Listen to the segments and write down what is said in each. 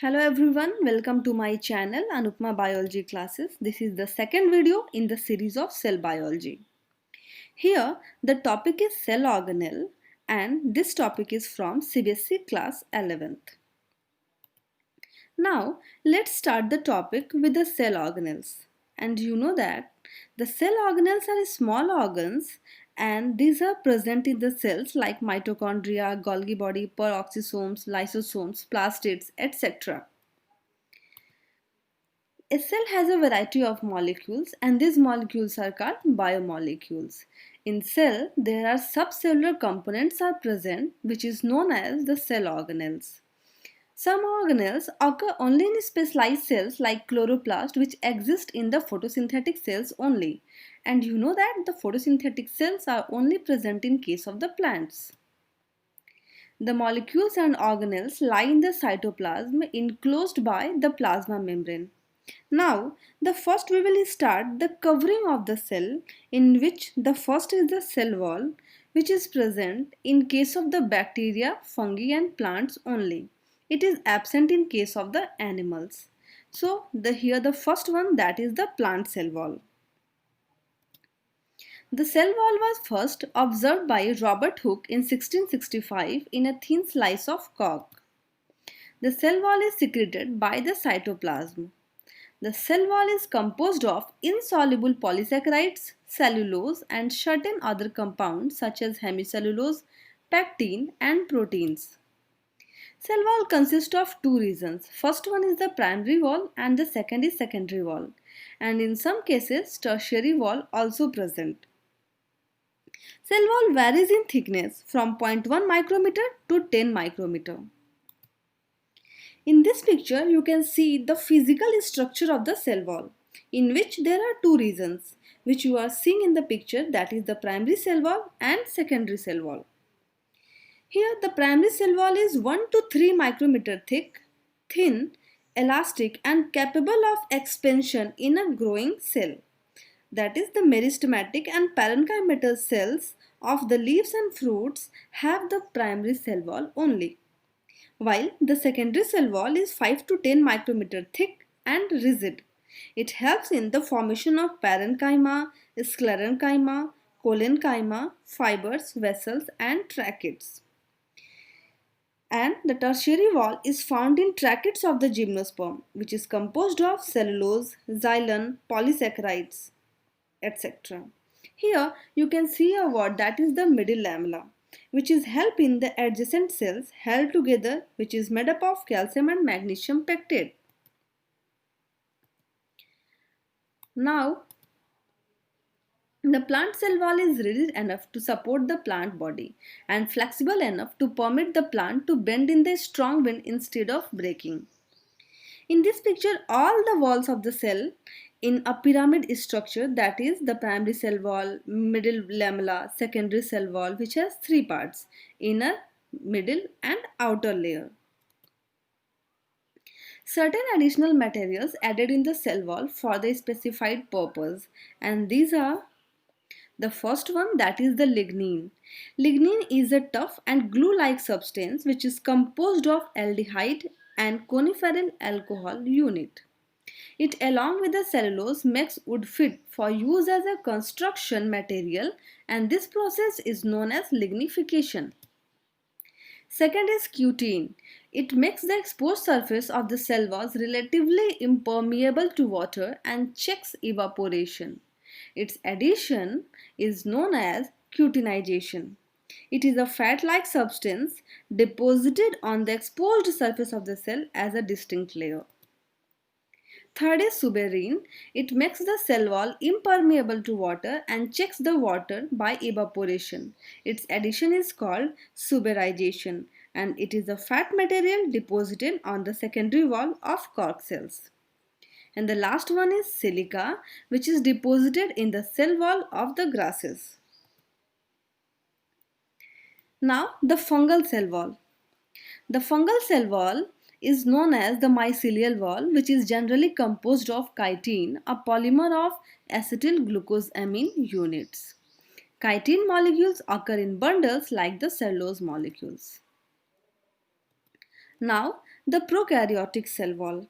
Hello everyone, welcome to my channel Anupma Biology Classes. This is the second video in the series of cell biology. Here the topic is cell organelle and this topic is from CBSE class 11th. Now let's start the topic with the cell organelles. And you know that the cell organelles are small organs and these are present in the cells like mitochondria, Golgi body, peroxisomes, lysosomes, plastids, etc. A cell has a variety of molecules and these molecules are called biomolecules. In cell, there are subcellular components are present which is known as the cell organelles. Some organelles occur only in specialized cells like chloroplast which exist in the photosynthetic cells only. And you know that the photosynthetic cells are only present in case of the plants. The molecules and organelles lie in the cytoplasm enclosed by the plasma membrane. Now, the first we will start the covering of the cell in which the first is the cell wall which is present in case of the bacteria, fungi and plants only. It is absent in case of the animals. So, here the first one, that is the plant cell wall. The cell wall was first observed by Robert Hooke in 1665 in a thin slice of cork. The cell wall is secreted by the cytoplasm. The cell wall is composed of insoluble polysaccharides, cellulose and certain other compounds such as hemicellulose, pectin and proteins. Cell wall consists of two regions. First one is the primary wall and the second is secondary wall. And in some cases tertiary wall also present. Cell wall varies in thickness from zero point 0.1 micrometer to 10 micrometer. In this picture, you can see the physical structure of the cell wall, in which there are two regions, which you are seeing in the picture, that is the primary cell wall and secondary cell wall. Here, the primary cell wall is 1 to 3 micrometer thick, thin, elastic and capable of expansion in a growing cell. That is, the meristematic and parenchymatous cells of the leaves and fruits have the primary cell wall only, while the secondary cell wall is 5 to 10 micrometer thick and rigid. It helps in the formation of parenchyma, sclerenchyma, collenchyma, fibers, vessels and tracheids. And the tertiary wall is found in tracheids of the gymnosperm, which is composed of cellulose, xylem, polysaccharides, etc. Here you can see a word, that is the middle lamella, which is helping the adjacent cells held together, which is made up of calcium and magnesium pectate. Now, the plant cell wall is rigid enough to support the plant body and flexible enough to permit the plant to bend in the strong wind instead of breaking. In this picture, all the walls of the cell in a pyramid structure, that is the primary cell wall, middle lamella, secondary cell wall, which has three parts, inner, middle and outer layer. Certain additional materials added in the cell wall for the specified purpose, and these are the first one, that is the lignin. Lignin is a tough and glue-like substance which is composed of aldehyde and coniferyl alcohol unit. It, along with the cellulose, makes wood fit for use as a construction material, and this process is known as lignification. Second is cutin. It makes the exposed surface of the cell walls relatively impermeable to water and checks evaporation. Its addition is known as cutinization. It is a fat-like substance deposited on the exposed surface of the cell as a distinct layer. Third is suberin. It makes the cell wall impermeable to water and checks the water by evaporation. Its addition is called suberization, and it is a fat material deposited on the secondary wall of cork cells. And the last one is silica, which is deposited in the cell wall of the grasses. Now, the fungal cell wall. The fungal cell wall is known as the mycelial wall, which is generally composed of chitin, a polymer of acetylglucosamine units. Chitin molecules occur in bundles like the cellulose molecules. Now, The prokaryotic cell wall.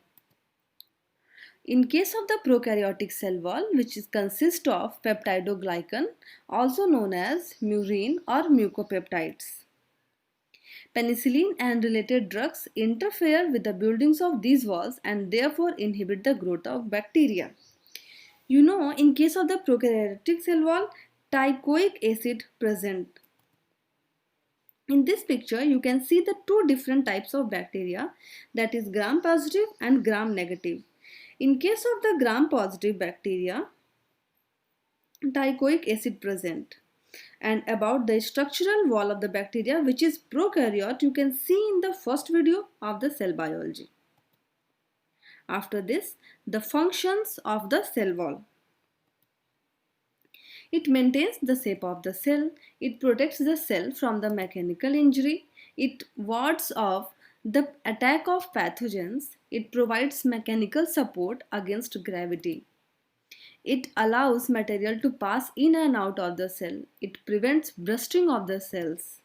In case of the prokaryotic cell wall, which consists of peptidoglycan, also known as murine or mucopeptides. Penicillin and related drugs interfere with the buildings of these walls and therefore inhibit the growth of bacteria. In case of the prokaryotic cell wall, teichoic acid present. In this picture, you can see the two different types of bacteria, that is gram positive and gram negative. In case of the gram positive bacteria, teichoic acid present. And about the structural wall of the bacteria, which is prokaryote, you can see in the first video of the cell biology. After this, the functions of the cell wall. It maintains the shape of the cell, it protects the cell from the mechanical injury, it wards off the attack of pathogens, it provides mechanical support against gravity. It allows material to pass in and out of the cell. It prevents bursting of the cells.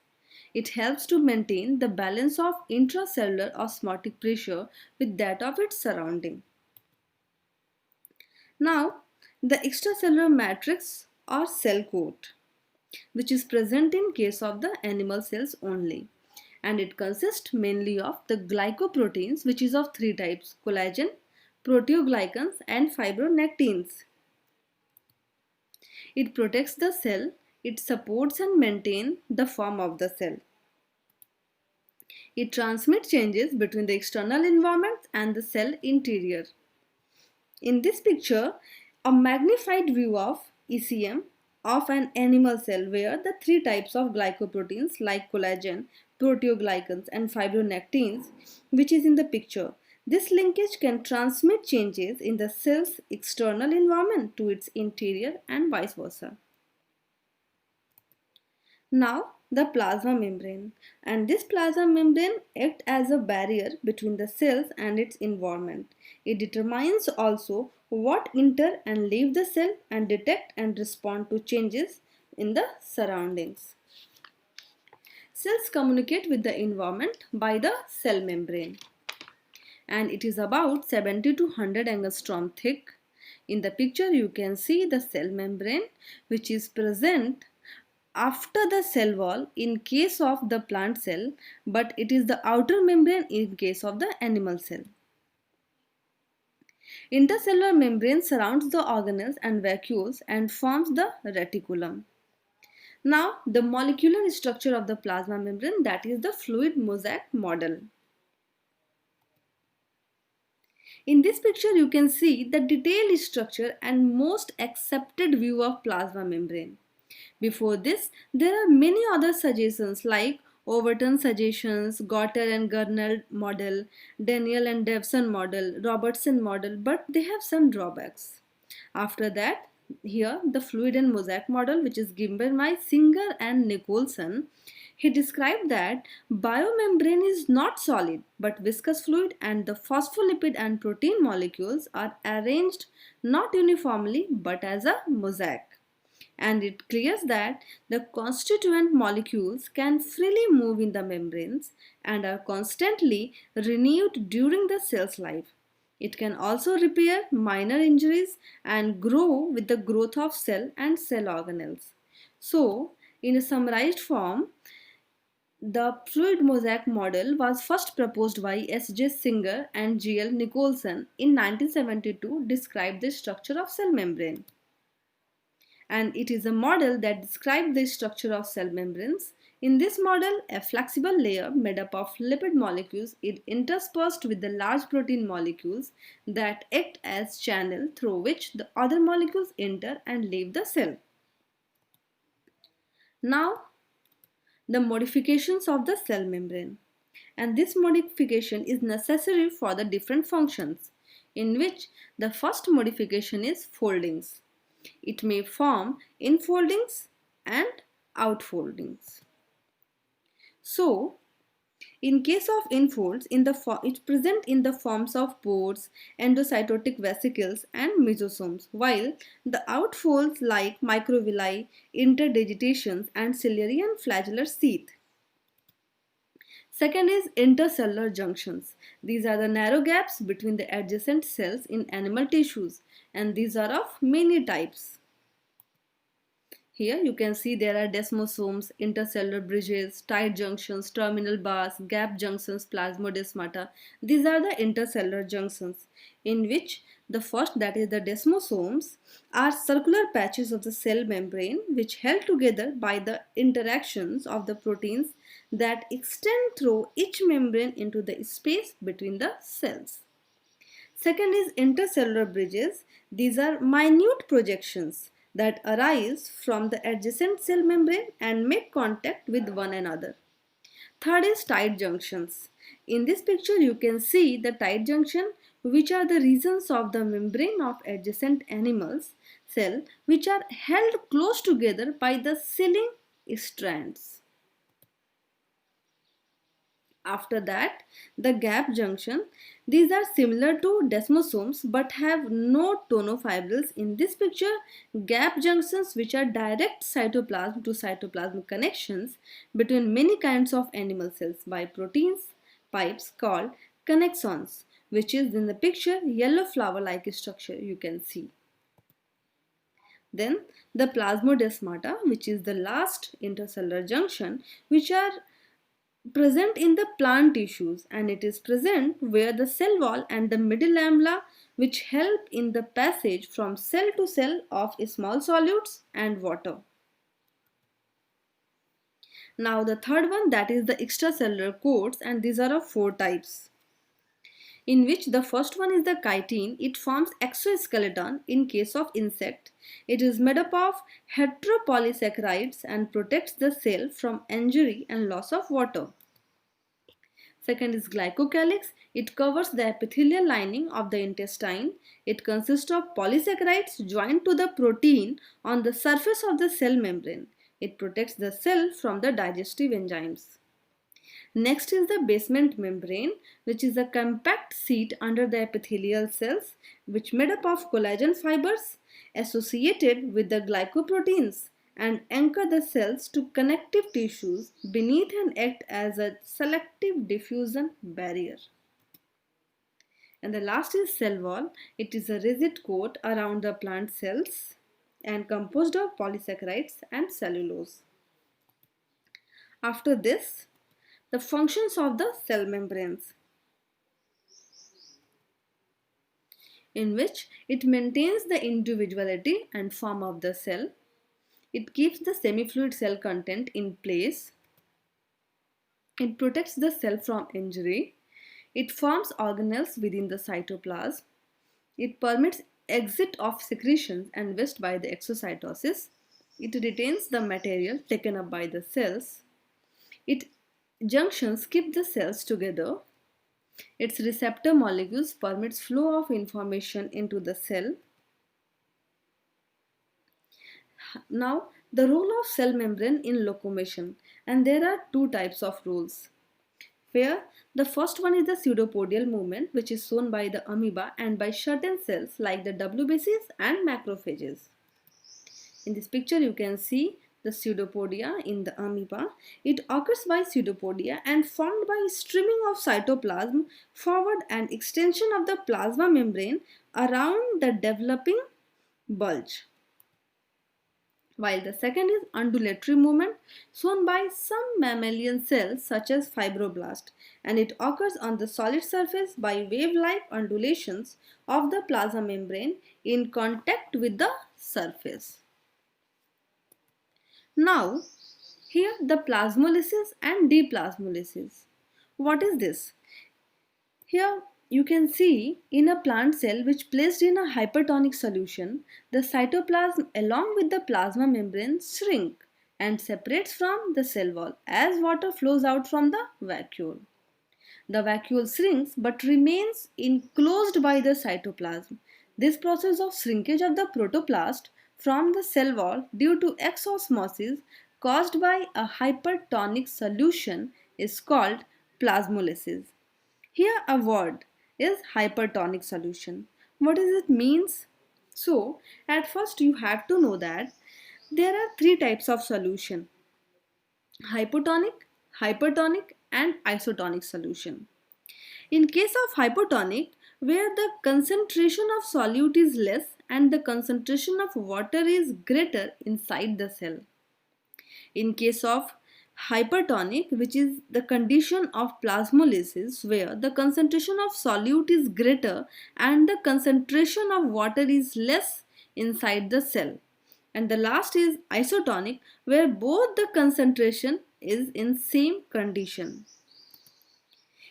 It helps to maintain the balance of intracellular osmotic pressure with that of its surrounding. Now, the extracellular matrix or cell coat, which is present in case of the animal cells only, and it consists mainly of the glycoproteins, which is of three types: collagen, proteoglycans and fibronectins. It protects the cell, it supports and maintains the form of the cell. It transmits changes between the external environment and the cell interior. In this picture, a magnified view of ECM of an animal cell where the three types of glycoproteins like collagen, proteoglycans and fibronectins, which is in the picture. This linkage can transmit changes in the cell's external environment to its interior and vice versa. Now, the plasma membrane, and this plasma membrane acts as a barrier between the cells and its environment. It determines also what enter and leave the cell and detect and respond to changes in the surroundings. Cells communicate with the environment by the cell membrane, and it is about 70 to 100 angstrom thick. In the picture you can see the cell membrane, which is present after the cell wall in case of the plant cell, but it is the outer membrane in case of the animal cell. Intercellular membrane surrounds the organelles and vacuoles and forms the reticulum. Now, the molecular structure of the plasma membrane, that is the fluid mosaic model. In this picture, you can see the detailed structure and most accepted view of plasma membrane. Before this, there are many other suggestions like Overton suggestions, Gotter and Gurnald model, Daniel and Devson model, Robertson model, but they have some drawbacks. After that, here the fluid and mosaic model, which is given by Singer and Nicholson. He described that biomembrane is not solid but viscous fluid, and the phospholipid and protein molecules are arranged not uniformly but as a mosaic. And it clears that the constituent molecules can freely move in the membranes and are constantly renewed during the cell's life. It can also repair minor injuries and grow with the growth of cell and cell organelles. So, in a summarized form, the fluid mosaic model was first proposed by S.J. Singer and G.L. Nicholson in 1972, described the structure of cell membrane. And it is a model that describes the structure of cell membranes. In this model, a flexible layer made up of lipid molecules is interspersed with the large protein molecules that act as channel through which the other molecules enter and leave the cell. Now, the modifications of the cell membrane. And this modification is necessary for the different functions, in which the first modification is foldings. It may form infoldings and outfoldings. So, in case of infolds, it present in the forms of pores, endocytotic vesicles and mesosomes, while the outfolds like microvilli, interdigitations and ciliary and flagellar sheath. Second is intercellular junctions. These are the narrow gaps between the adjacent cells in animal tissues, and these are of many types. Here you can see there are desmosomes, intercellular bridges, tight junctions, terminal bars, gap junctions, plasmodesmata. These are the intercellular junctions, in which the first, that is the desmosomes, are circular patches of the cell membrane which held together by the interactions of the proteins that extend through each membrane into the space between the cells. Second is intercellular bridges. These are minute projections that arise from the adjacent cell membrane and make contact with one another. Third is tight junctions. In this picture you can see the tight junction, which are the regions of the membrane of adjacent animals cell which are held close together by the sealing strands. After that, the gap junction. These are similar to desmosomes but have no tonofibrils. In this picture, gap junctions, which are direct cytoplasm to cytoplasm connections between many kinds of animal cells by proteins pipes called connexons, which is in the picture yellow flower like structure you can see. Then the plasmodesmata, which is the last intercellular junction, which are present in the plant tissues, and it is present where the cell wall and the middle lamella which help in the passage from cell to cell of small solutes and water. Now the third one, that is the extracellular coats, and these are of four types, in which the first one is the chitin. It forms exoskeleton in case of insect. It is made up of heteropolysaccharides and protects the cell from injury and loss of water. Second is glycocalyx. It covers the epithelial lining of the intestine. It consists of polysaccharides joined to the protein on the surface of the cell membrane. It protects the cell from the digestive enzymes. Next is the basement membrane, which is a compact sheet under the epithelial cells, which made up of collagen fibers associated with the glycoproteins and anchor the cells to connective tissues beneath and act as a selective diffusion barrier. And the last is cell wall. It is a rigid coat around the plant cells and composed of polysaccharides and cellulose. After this, the functions of the cell membranes, in which it maintains the individuality and form of the cell. It keeps the semifluid cell content in place. It protects the cell from injury. It forms organelles within the cytoplasm. It permits exit of secretions and waste by the exocytosis. It retains the material taken up by the cells. Its junctions keep the cells together. Its receptor molecules permits flow of information into the cell. Now, the role of cell membrane in locomotion, and there are two types of roles. Where the first one is the pseudopodial movement, which is shown by the amoeba and by certain cells like the WBCs and macrophages. In this picture you can see the pseudopodia in the amoeba. It occurs by pseudopodia and formed by streaming of cytoplasm forward and extension of the plasma membrane around the developing bulge. While the second is undulatory movement, shown by some mammalian cells such as fibroblast, and it occurs on the solid surface by wave-like undulations of the plasma membrane in contact with the surface. Now, here the plasmolysis and deplasmolysis. What is this? Here you can see in a plant cell which placed in a hypertonic solution, the cytoplasm along with the plasma membrane shrink and separates from the cell wall as water flows out from the vacuole. The vacuole shrinks but remains enclosed by the cytoplasm. This process of shrinkage of the protoplast from the cell wall due to exosmosis caused by a hypertonic solution is called plasmolysis. Here a word is hypertonic solution. What does it means? So at first you have to know that there are three types of solution: hypotonic, hypertonic and isotonic solution. In case of hypotonic, where the concentration of solute is less and the concentration of water is greater inside the cell. In case of hypertonic, which is the condition of plasmolysis, where the concentration of solute is greater and the concentration of water is less inside the cell. And the last is isotonic, where both the concentration is in same condition.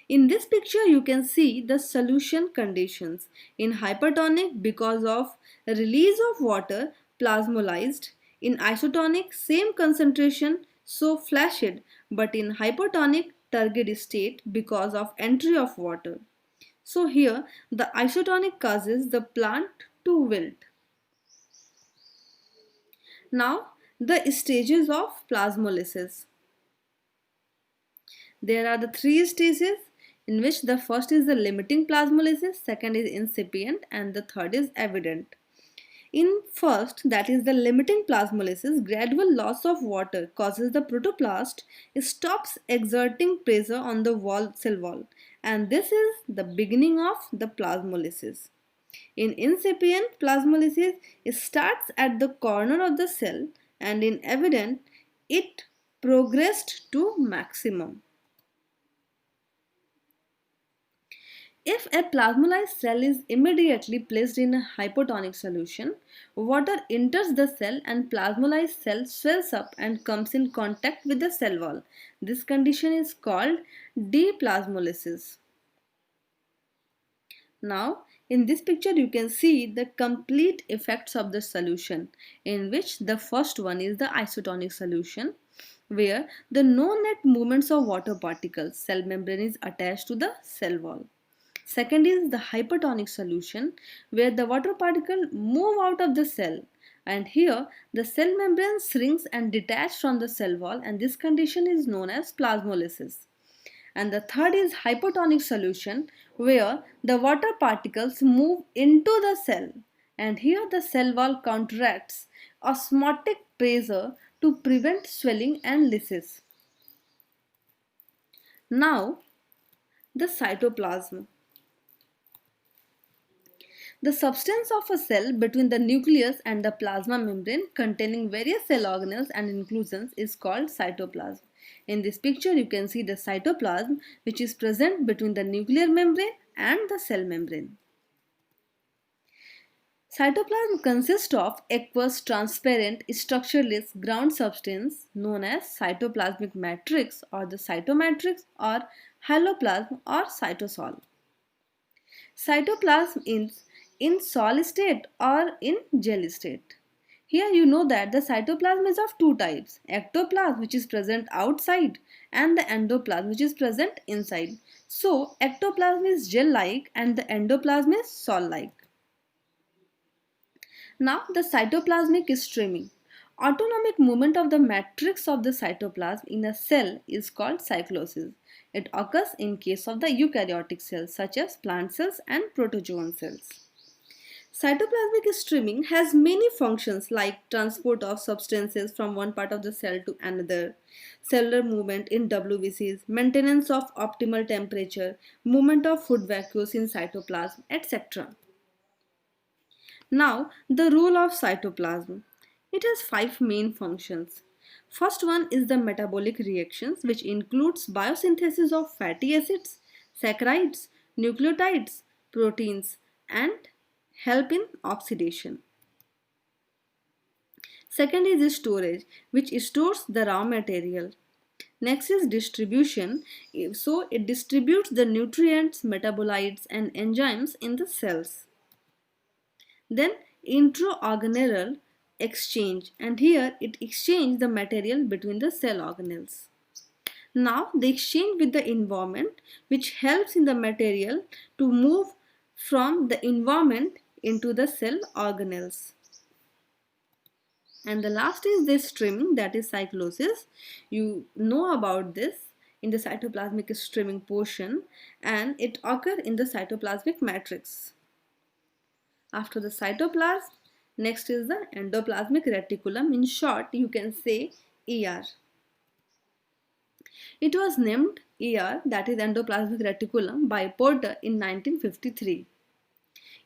In this picture, you can see the solution conditions. In hypertonic, because of release of water, plasmolysed. In isotonic, same concentration, so flashed, but in hypertonic, turgid state because of entry of water. So here, the isotonic causes the plant to wilt. Now, the stages of plasmolysis. There are the three stages in which the first is the limiting plasmolysis, second is incipient, and the third is evident. In first, that is the limiting plasmolysis, gradual loss of water causes the protoplast stops exerting pressure on the cell wall, and this is the beginning of the plasmolysis. In incipient plasmolysis, it starts at the corner of the cell, and in evident, it progressed to maximum. If a plasmolysed cell is immediately placed in a hypotonic solution, water enters the cell and plasmolysed cell swells up and comes in contact with the cell wall. This condition is called deplasmolysis. Now, in this picture you can see the complete effects of the solution, in which the first one is the isotonic solution, where the no net movements of water particles, cell membrane is attached to the cell wall. Second is the hypertonic solution, where the water particle move out of the cell, and here the cell membrane shrinks and detaches from the cell wall, and this condition is known as plasmolysis. And the third is hypotonic solution, where the water particles move into the cell, and here the cell wall contracts osmotic pressure to prevent swelling and lysis. Now, the cytoplasm. The substance of a cell between the nucleus and the plasma membrane containing various cell organelles and inclusions is called cytoplasm. In this picture, you can see the cytoplasm, which is present between the nuclear membrane and the cell membrane. Cytoplasm consists of aqueous, transparent, structureless ground substance known as cytoplasmic matrix or the cytomatrix or haloplasm or cytosol. Cytoplasm is in solid state or in gel state. Here you know that the cytoplasm is of two types, ectoplasm which is present outside and the endoplasm which is present inside. So ectoplasm is gel-like and the endoplasm is sol-like. Now the cytoplasmic streaming. Autonomic movement of the matrix of the cytoplasm in a cell is called cyclosis. It occurs in case of the eukaryotic cells such as plant cells and protozoan cells. Cytoplasmic streaming has many functions like transport of substances from one part of the cell to another, cellular movement in WBCs, maintenance of optimal temperature, movement of food vacuoles in cytoplasm, etc. Now, the role of cytoplasm. It has five main functions. First one is the metabolic reactions, which includes biosynthesis of fatty acids, saccharides, nucleotides, proteins, and help in oxidation. Second is storage, which stores the raw material. Next is distribution, so it distributes the nutrients, metabolites, and enzymes in the cells. Then intra-organelle exchange, and here it exchanges the material between the cell organelles. Now the exchange with the environment, which helps in the material to move from the environment into the cell organelles. And the last is this streaming, that is cyclosis. You know about this in the cytoplasmic streaming portion, and it occurs in the cytoplasmic matrix. After the cytoplasm, next is the endoplasmic reticulum. In short, you can say ER. It was named ER, that is endoplasmic reticulum, by Porter in 1953.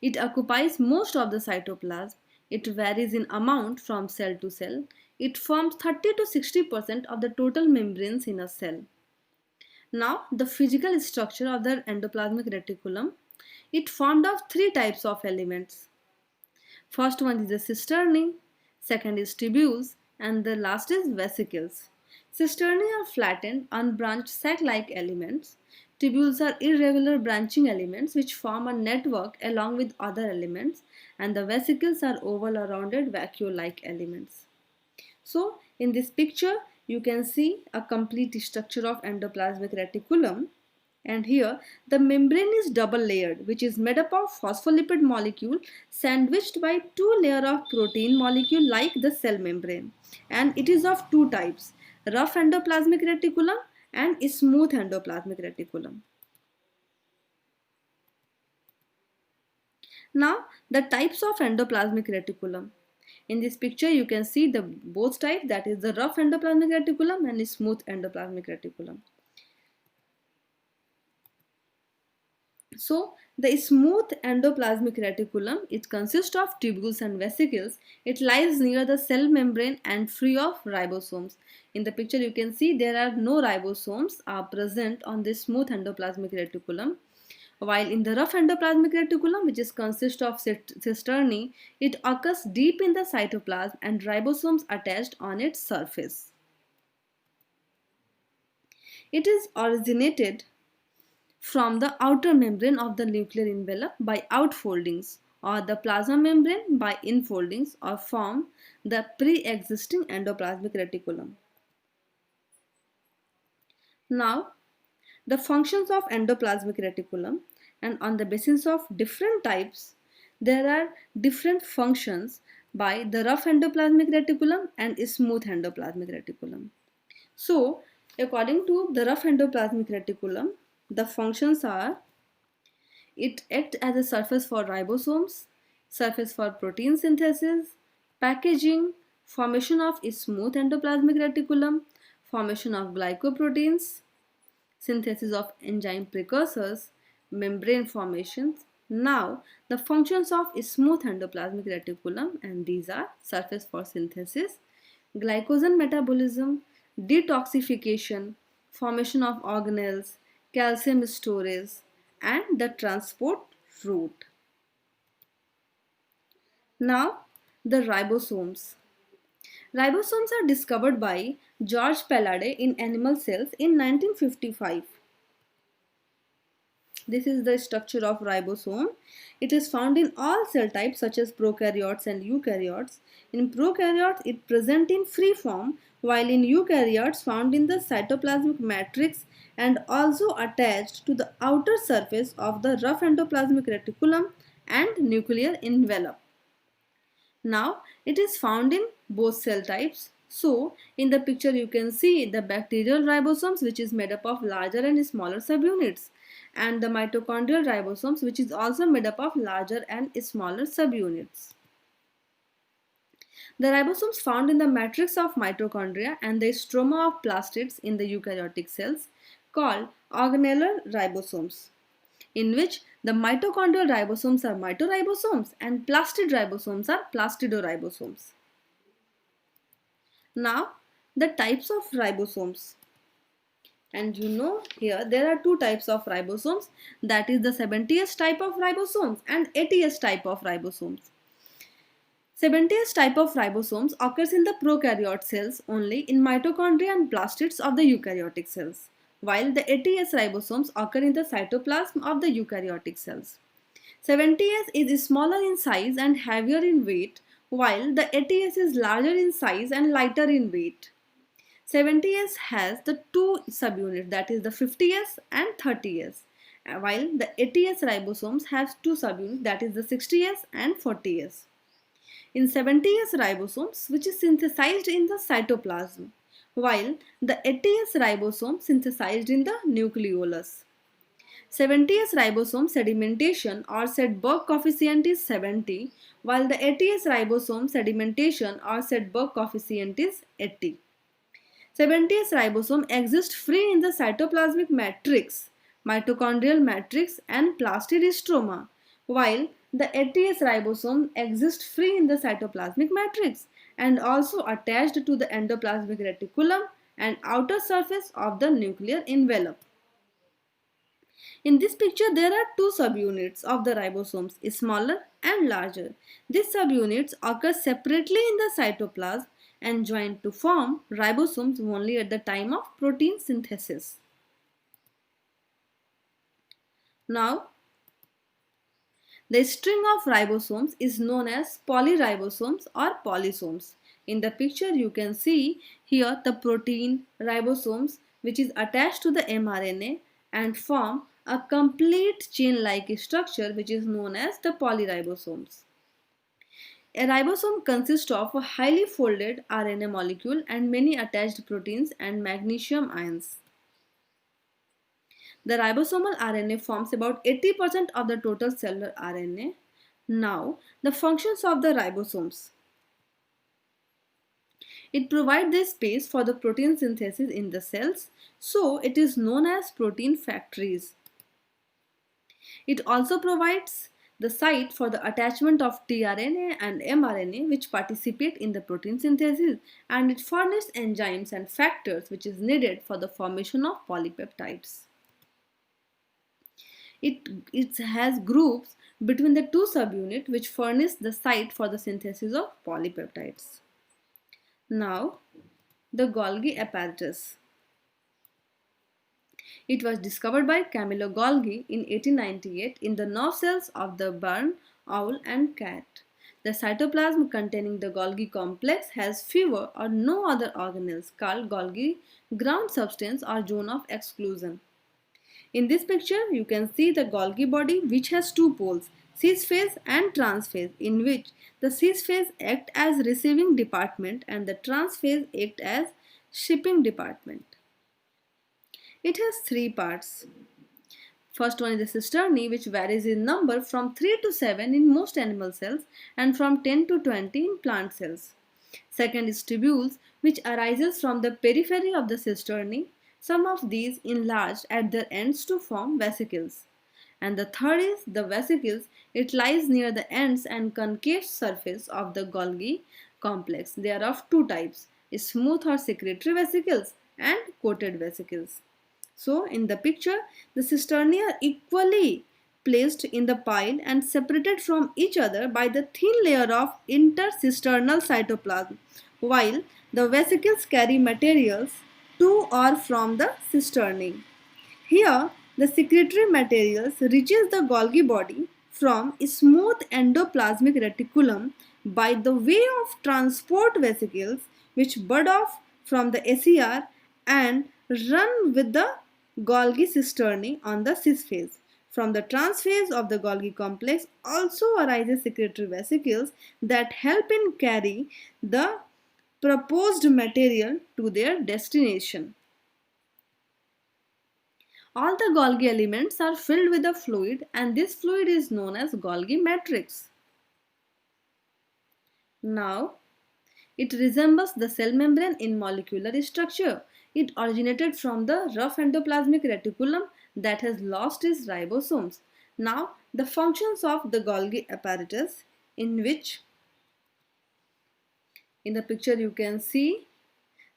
It occupies most of the cytoplasm. It varies in amount from cell to cell. It forms 30 to 60% of the total membranes in a cell. Now, the physical structure of the endoplasmic reticulum. It formed of three types of elements. First one is the cisternae, second is tubules, and the last is vesicles. Cisternae are flattened, unbranched sac-like elements. Tubules are irregular branching elements which form a network along with other elements, and the vesicles are oval or rounded vacuole-like elements. So, in this picture, you can see a complete structure of endoplasmic reticulum. And here the membrane is double layered, which is made up of phospholipid molecule sandwiched by two layers of protein molecule like the cell membrane. And it is of two types, rough endoplasmic reticulum and smooth endoplasmic reticulum. Now the types of endoplasmic reticulum. In this picture you can see the both types, that is the rough endoplasmic reticulum and smooth endoplasmic reticulum. So, the smooth endoplasmic reticulum, it consists of tubules and vesicles. It lies near the cell membrane and free of ribosomes. In the picture you can see there are no ribosomes are present on this smooth endoplasmic reticulum. While in the rough endoplasmic reticulum, which is consist of cisternae, it occurs deep in the cytoplasm and ribosomes attached on its surface. It is originated from the outer membrane of the nuclear envelope by outfoldings, or the plasma membrane by infoldings, or form the pre-existing endoplasmic reticulum. Now, the functions of endoplasmic reticulum, and on the basis of different types, there are different functions by the rough endoplasmic reticulum and smooth endoplasmic reticulum. So, according to the rough endoplasmic reticulum, the functions are: it acts as a surface for ribosomes, surface for protein synthesis, packaging, formation of smooth endoplasmic reticulum, formation of glycoproteins, synthesis of enzyme precursors, membrane formations. Now, the functions of smooth endoplasmic reticulum, and these are surface for synthesis, glycogen metabolism, detoxification, formation of organelles, calcium storage, and the transport route. Now, the ribosomes. Ribosomes are discovered by George Palade in animal cells in 1955. This is the structure of ribosome. It is found in all cell types such as prokaryotes and eukaryotes. In prokaryotes, it present in free form, while in eukaryotes found in the cytoplasmic matrix and also attached to the outer surface of the rough endoplasmic reticulum and nuclear envelope. Now, it is found in both cell types. So, in the picture you can see the bacterial ribosomes, which is made up of larger and smaller subunits, and the mitochondrial ribosomes, which is also made up of larger and smaller subunits. The ribosomes found in the matrix of mitochondria and the stroma of plastids in the eukaryotic cells called organellar ribosomes, in which the mitochondrial ribosomes are mitoribosomes and plastid ribosomes are plastidoribosomes. Now, the types of ribosomes. And you know, here there are two types of ribosomes, that is the 70S type of ribosomes and 80S type of ribosomes. 70S type of ribosomes occurs in the prokaryote cells only, in mitochondria and plastids of the eukaryotic cells, while the 80S ribosomes occur in the cytoplasm of the eukaryotic cells. 70S is smaller in size and heavier in weight, while the 80S is larger in size and lighter in weight. 70S has the two subunits, that is the 50S and 30S, while the 80S ribosomes has two subunits, that is the 60S and 40S. In 70S ribosomes, which is synthesized in the cytoplasm, while the 80S ribosome synthesized in the nucleolus. 70S ribosome sedimentation or Sedberg coefficient is 70, while the 80S ribosome sedimentation or Sedberg coefficient is 80. 70S ribosome exists free in the cytoplasmic matrix, mitochondrial matrix and plastidistroma, while the 80S ribosome exists free in the cytoplasmic matrix and also attached to the endoplasmic reticulum and outer surface of the nuclear envelope. In this picture, there are two subunits of the ribosomes, smaller and larger. These subunits occur separately in the cytoplasm and join to form ribosomes only at the time of protein synthesis. Now, the string of ribosomes is known as polyribosomes or polysomes. In the picture, you can see here the protein ribosomes which is attached to the mRNA and form a complete chain-like structure which is known as the polyribosomes. A ribosome consists of a highly folded RNA molecule and many attached proteins and magnesium ions. The ribosomal RNA forms about 80% of the total cellular RNA. Now, the functions of the ribosomes. It provides the space for the protein synthesis in the cells, so it is known as protein factories. It also provides the site for the attachment of tRNA and mRNA which participate in the protein synthesis, and it furnishes enzymes and factors which is needed for the formation of polypeptides. It has groups between the two subunits which furnish the site for the synthesis of polypeptides. Now, the Golgi apparatus. It was discovered by Camillo Golgi in 1898 in the nerve cells of the barn owl and cat. The cytoplasm containing the Golgi complex has fewer or no other organelles called Golgi ground substance or zone of exclusion. In this picture, you can see the Golgi body which has two poles, cis phase and trans phase, in which the cis phase act as receiving department and the trans phase act as shipping department. It has three parts. First one is the cisternae, which varies in number from 3 to 7 in most animal cells and from 10 to 20 in plant cells. Second is tubules, which arises from the periphery of the cisternae. Some of these enlarged at their ends to form vesicles. And the third is the vesicles. It lies near the ends and concave surface of the Golgi complex. They are of two types, smooth or secretory vesicles and coated vesicles. So in the picture, the cisternae are equally placed in the pile and separated from each other by the thin layer of intercisternal cytoplasm, while the vesicles carry materials to or from the cisternae. Here, the secretory materials reaches the Golgi body from smooth endoplasmic reticulum by the way of transport vesicles which bud off from the SER and run with the Golgi cisternae on the cis phase. From the trans phase of the Golgi complex also arises secretory vesicles that help in carry the proposed material to their destination. All the Golgi elements are filled with a fluid and this fluid is known as Golgi matrix. Now, it resembles the cell membrane in molecular structure. It originated from the rough endoplasmic reticulum that has lost its ribosomes. Now, the functions of the Golgi apparatus, in which in the picture you can see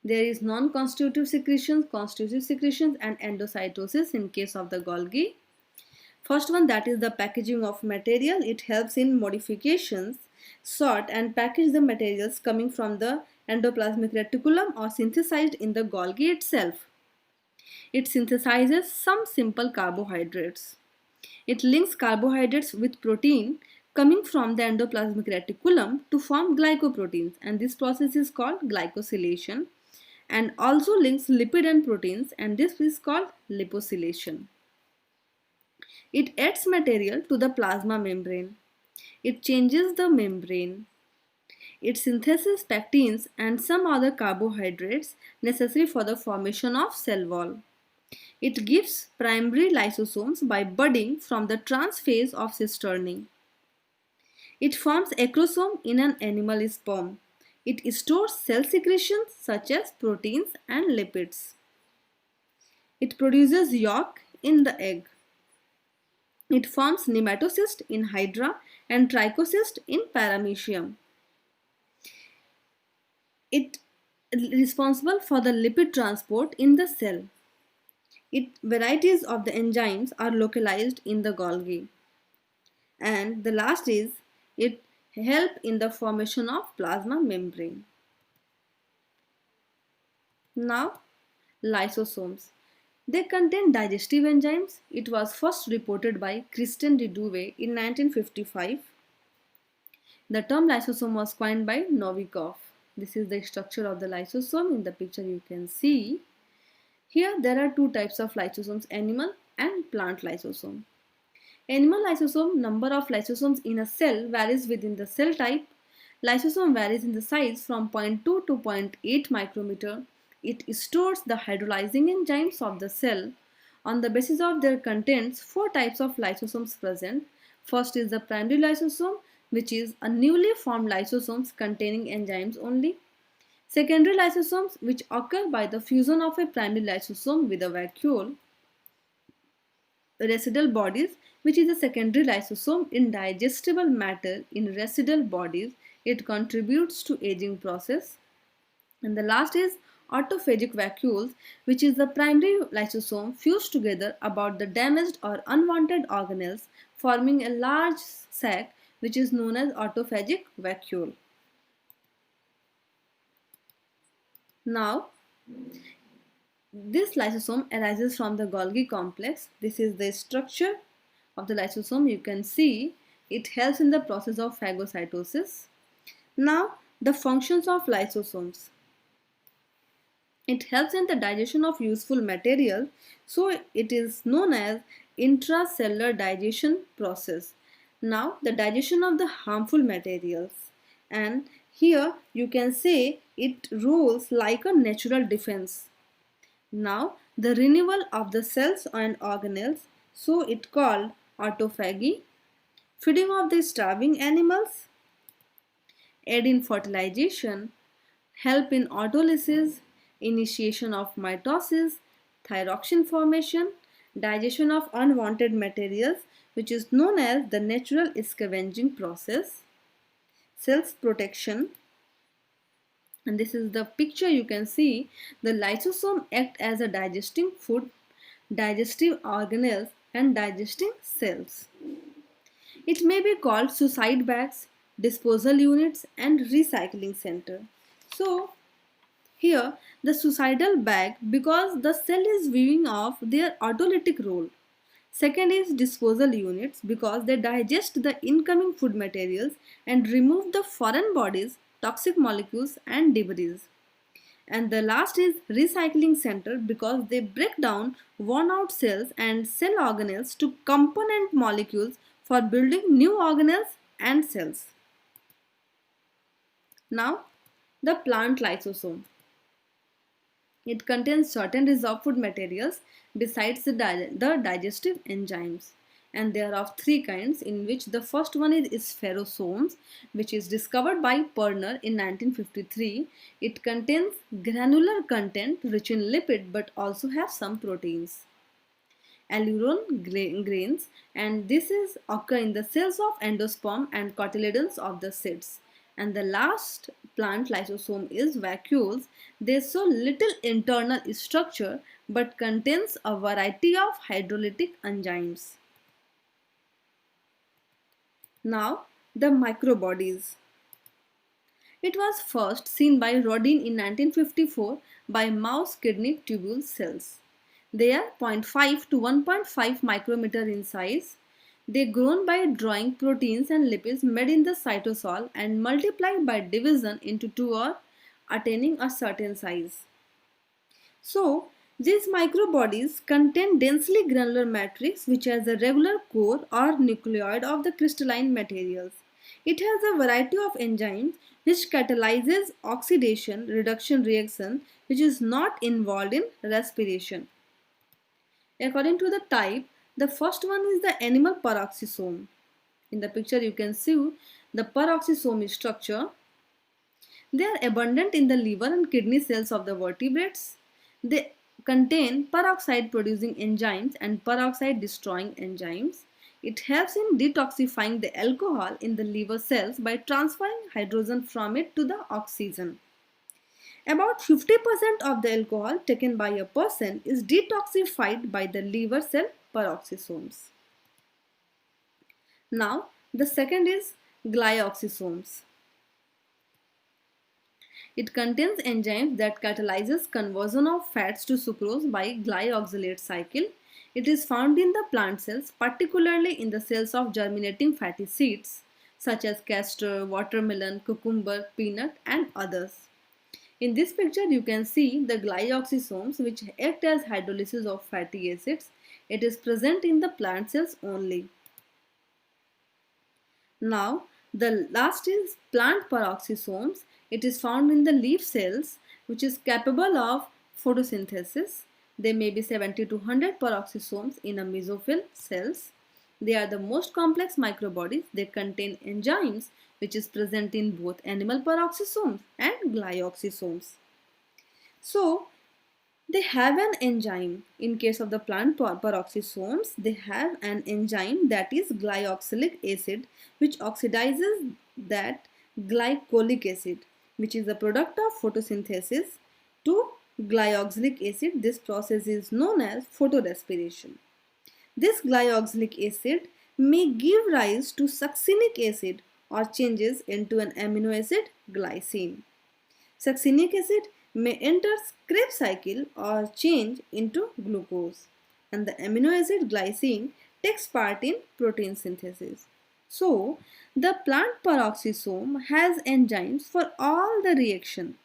there is non-constitutive secretions, constitutive secretions and endocytosis in case of the Golgi. First one, that is the packaging of material. It helps in modifications, sort and package the materials coming from the endoplasmic reticulum or synthesized in the Golgi itself. It synthesizes some simple carbohydrates. It links carbohydrates with protein coming from the endoplasmic reticulum to form glycoproteins, and this process is called glycosylation, and also links lipid and proteins, and this is called liposylation. It adds material to the plasma membrane. It changes the membrane. It synthesizes pectins and some other carbohydrates necessary for the formation of cell wall. It gives primary lysosomes by budding from the trans phase of cisternae. It forms acrosome in an animal sperm. It stores cell secretions such as proteins and lipids. It produces yolk in the egg. It forms nematocyst in hydra and trichocyst in paramecium. It is responsible for the lipid transport in the cell. Varieties of the enzymes are localized in the Golgi. And the last is it help in the formation of plasma membrane. Now, lysosomes. They contain digestive enzymes. It was first reported by Christian de Duve in 1955. The term lysosome was coined by Novikov. This is the structure of the lysosome. In the picture you can see. Here there are two types of lysosomes, animal and plant lysosome. Animal lysosome, number of lysosomes in a cell varies within the cell type. Lysosome varies in the size from 0.2 to zero point 0.8 micrometer. It stores the hydrolyzing enzymes of the cell. On the basis of their contents, four types of lysosomes present. First is the primary lysosome, which is a newly formed lysosomes containing enzymes only. Secondary lysosomes, which occur by the fusion of a primary lysosome with a vacuole. Residual bodies, which is a secondary lysosome in digestible matter in residual bodies. It contributes to aging process. And the last is autophagic vacuoles, which is the primary lysosome fused together about the damaged or unwanted organelles, forming a large sac which is known as autophagic vacuole. Now, this lysosome arises from the Golgi complex. This is the structure of the lysosome. You can see it helps in the process of phagocytosis. Now, the functions of lysosomes. It helps in the digestion of useful material, so it is known as intracellular digestion process. Now, the digestion of the harmful materials, and here you can say it rules like a natural defense. Now, the renewal of the cells and organelles, so it called autophagy, feeding of the starving animals, aid in fertilization, help in autolysis, initiation of mitosis, thyroxine formation, digestion of unwanted materials, which is known as the natural scavenging process, cells protection. And this is the picture you can see. The lysosome act as a digesting food, digestive organelles and digesting cells. It may be called suicide bags, disposal units and recycling center. So here the suicidal bag because the cell is weaving off their autolytic role. Second is disposal units because they digest the incoming food materials and remove the foreign bodies, toxic molecules and debris. And the last is recycling center because they break down worn out cells and cell organelles to component molecules for building new organelles and cells. Now, the plant lysosome. It contains certain reserved food materials besides the digestive enzymes. And they are of three kinds, in which the first one is spherosomes, which is discovered by Perner in 1953. It contains granular content rich in lipid but also has some proteins. Aluron grains, and this is occur in the cells of endosperm and cotyledons of the seeds. And the last plant lysosome is vacuoles. They show little internal structure but contains a variety of hydrolytic enzymes. Now, the microbodies. It was first seen by Rodin in 1954 by mouse kidney tubule cells. They are 0.5 to 1.5 micrometer in size. They grown by drawing proteins and lipids made in the cytosol and multiply by division into two or attaining a certain size. So, these microbodies contain densely granular matrix which has a regular core or nucleoid of the crystalline materials. It has a variety of enzymes which catalyzes oxidation reduction reaction which is not involved in respiration. According to the type, the first one is the animal peroxisome. In the picture you can see the peroxisome structure. They are abundant in the liver and kidney cells of the vertebrates. They contain peroxide producing enzymes and peroxide destroying enzymes. It helps in detoxifying the alcohol in the liver cells by transferring hydrogen from it to the oxygen. About 50% of the alcohol taken by a person is detoxified by the liver cell peroxisomes. Now, the second is glyoxysomes. It contains enzymes that catalyzes conversion of fats to sucrose by glyoxylate cycle. It is found in the plant cells, particularly in the cells of germinating fatty seeds such as castor, watermelon, cucumber, peanut and others. In this picture you can see the glyoxysomes which act as hydrolysis of fatty acids. It is present in the plant cells only. Now, the last is plant peroxisomes. It is found in the leaf cells which is capable of photosynthesis. There may be 70 to 100 peroxisomes in a mesophyll cells. They are the most complex microbodies. They contain enzymes which is present in both animal peroxisomes and glyoxysomes. So, they have an enzyme. In case of the plant peroxisomes, they have an enzyme that is glyoxylic acid which oxidizes that glycolic acid which is a product of photosynthesis to glyoxylic acid. This process is known as photorespiration. This glyoxylic acid may give rise to succinic acid or changes into an amino acid glycine. Succinic acid may enter Krebs cycle or change into glucose, and the amino acid glycine takes part in protein synthesis. So, the plant peroxisome has enzymes for all the reaction,